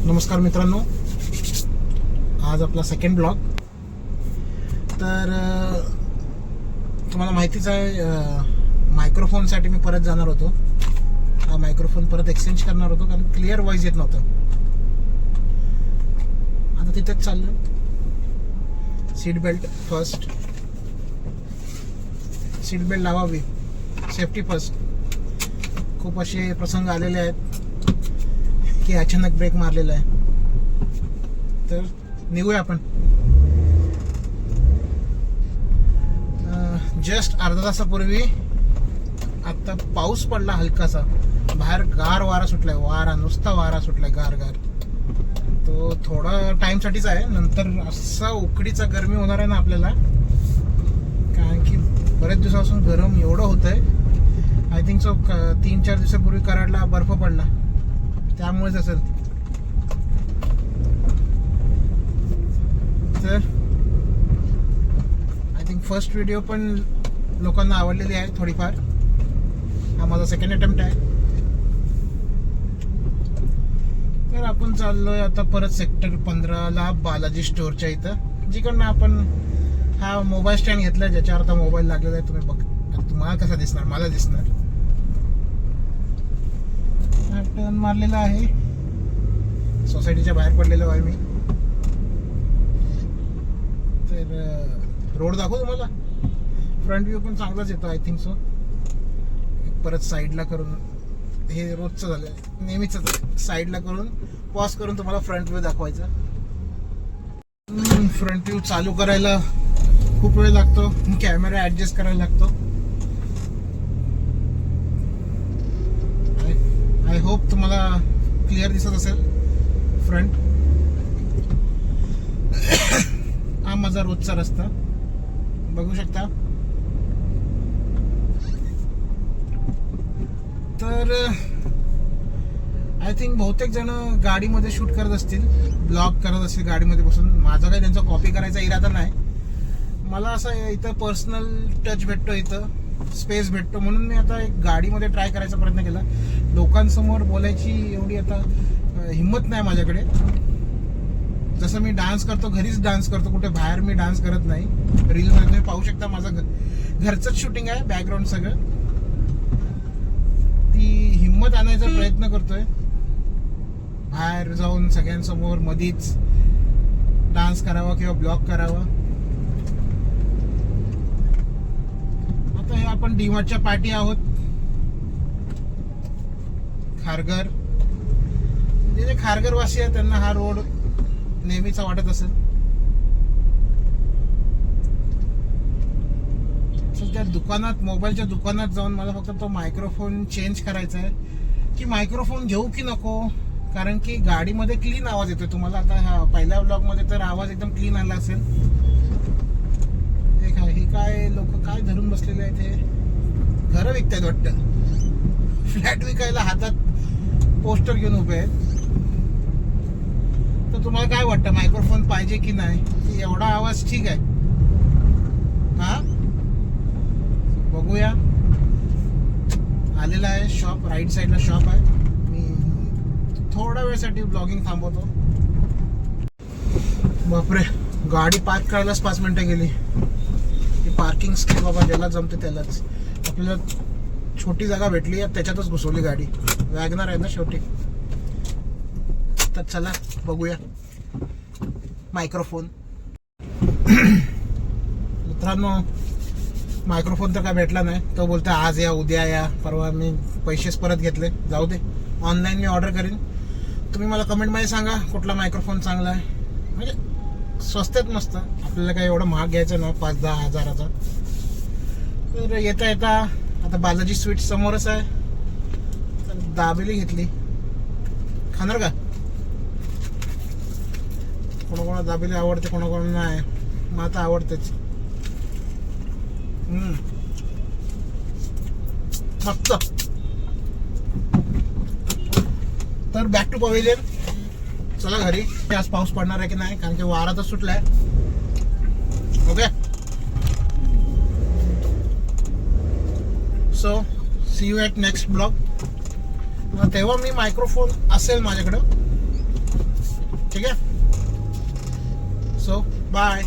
नमस्कार मित्रांनो, आज आपला सेकंड ब्लॉग. तर तुम्हाला माहितीच आहे, मायक्रोफोनसाठी मी परत जाणार होतो. हा मायक्रोफोन परत एक्सचेंज करणार होतो कारण क्लिअर व्हॉइस येत नव्हतं. आता तिथेच चाललो. Seat belt first, seat belt लावावी, सेफ्टी फर्स्ट. खूप असे प्रसंग आलेले आहेत की अचानक ब्रेक मारलेला आहे. तर निघूया आपण. जस्ट अर्धा तासापूर्वी आता पाऊस पडला हलकासा. बाहेर गार वारा सुटलाय, नुसता वारा सुटलाय, गार गार. तो थोडा टाइमसाठीच आहे, नंतर असा उकडीचा गरमी होणार आहे ना आपल्याला. कारण की बरेच दिवसापासून गरम एवढं होतंय. आय थिंक सो 3-4 दिवसापूर्वी कराडला बर्फ पडला, त्यामुळेच असेल. तर आय थिंक फर्स्ट व्हिडिओ पण लोकांना आवडलेली आहे थोडीफार. हा माझा सेकंड अटेम्प्ट आहे. तर आपण चाललोय आता परत सेक्टर 15ला बालाजी स्टोअरच्या इथं, जिकडनं आपण हा मोबाईल स्टँड घेतला, ज्याच्यावर आता मोबाईल लागलेला आहे. तुम्ही बघ, तुम्हाला कसा दिसणार, मला दिसणार. टर्न मारलेला आहे, सोसायटीच्या बाहेर पडलेलो आहे मी. तर रोड दाखवू तुम्हाला. फ्रंट व्ह्यू पण चांगलाच येतो, आय थिंक सो. परत साईडला करून, हे रोजचं झालं, नेहमीच साईडला करून पॉज करून तुम्हाला फ्रंट व्ह्यू दाखवायचा. फ्रंट व्ह्यू चालू करायला खूप वेळ लागतो, कॅमेरा ऍडजस्ट करायला लागतो. आय होप तुम्हाला क्लिअर दिसत असेल फ्रंट. हा माझा रोजचा रस्ता बघू शकता. तर आय थिंक बहुतेक जण गाडीमध्ये शूट करत असतील, ब्लॉग करत असतील गाडीमध्ये बसून. माझा काही त्यांचा कॉपी करायचा इरादा नाही. मला असं इथं पर्सनल टच भेटतो, इथं स्पेस भेटतो, म्हणून मी आता एक गाडीमध्ये ट्राय करायचा प्रयत्न केला. लोकांसमोर बोलायची एवढी आता हिंमत नाही माझ्याकडे. जसं मी डान्स करतो, घरीच डान्स करतो, कुठे बाहेर मी डान्स करत नाही. रीलमध्ये तुम्ही पाहू शकता, माझं घरचंच शूटिंग आहे, बॅकग्राऊंड सगळं. ती हिंमत आणायचा प्रयत्न करतोय, बाहेर जाऊन सगळ्यांसमोर मधीच डान्स करावा किंवा ब्लॉग करावा. आता हे आपण डीमार्टच्या पाठी आहोत, खारघर. जे खारघरवासी आहेत त्यांना हा रोड नेहमीचा वाटत असेल. त्या दुकानात, मोबाईलच्या दुकानात जाऊन मला फक्त तो मायक्रोफोन चेंज करायचा आहे. की मायक्रोफोन घेऊ की नको, कारण की गाडीमध्ये क्लीन आवाज येतोय तुम्हाला. आता हा पहिल्या ब्लॉगमध्ये तर आवाज एकदम क्लीन आला असेल. हे काय लोक काय धरून बसलेले आहेत, हे घरं विकतायत वाटतं. फ्लॅट विकायला हातात पोस्टर घेऊन उभे आहेत. तर तुम्हाला काय वाटतं, मायक्रोफोन पाहिजे की नाही? की एवढा आवाज ठीक आहे? हा, बघूया. आलेला आहे शॉप, राईट साईडला शॉप आहे. मी थोड्या वेळसाठी ब्लॉगिंग थांबवतो. बापरे, गाडी पार्क करायलाच 5 मिनिटं गेली. पार्किंग स्किल बाबा, ज्याला जमते त्यालाच. आपल्याला छोटी जागा भेटली, त्याच्यातच घुसवली गाडी. वॅगनर आहे ना शेवटी. तर चला बघूया मायक्रोफोन. मित्रांनो, मायक्रोफोन तर काय भेटला नाही. तो बोलतो आज या, उद्या या, परवा. मी पैसेच परत घेतले, जाऊ दे, ऑनलाईन मी ऑर्डर करीन. तुम्ही मला कमेंटमध्ये सांगा कुठला मायक्रोफोन चांगला आहे. म्हणजे स्वस्तात मस्त, आपल्याला काही एवढं महाग घ्यायचं ना, 5-10 हजाराचा. तर येता येता आता बालाजी स्वीट समोरच आहे, तर दाबेली घेतली. खाणार का? कोणाकोणा दाबेली आवडते, कोणाकोणा नाही. मग आता आवडतेच. मस्त. तर बॅक टू पवेलियन. चला घरी. आज पाऊस पडणार आहे की नाही, कारण की वारा तर सुटलाय. Okay, so see you at next blog. तेव्हा मी मायक्रोफोन असेल माझ्याकडं, ठीक आहे. So bye.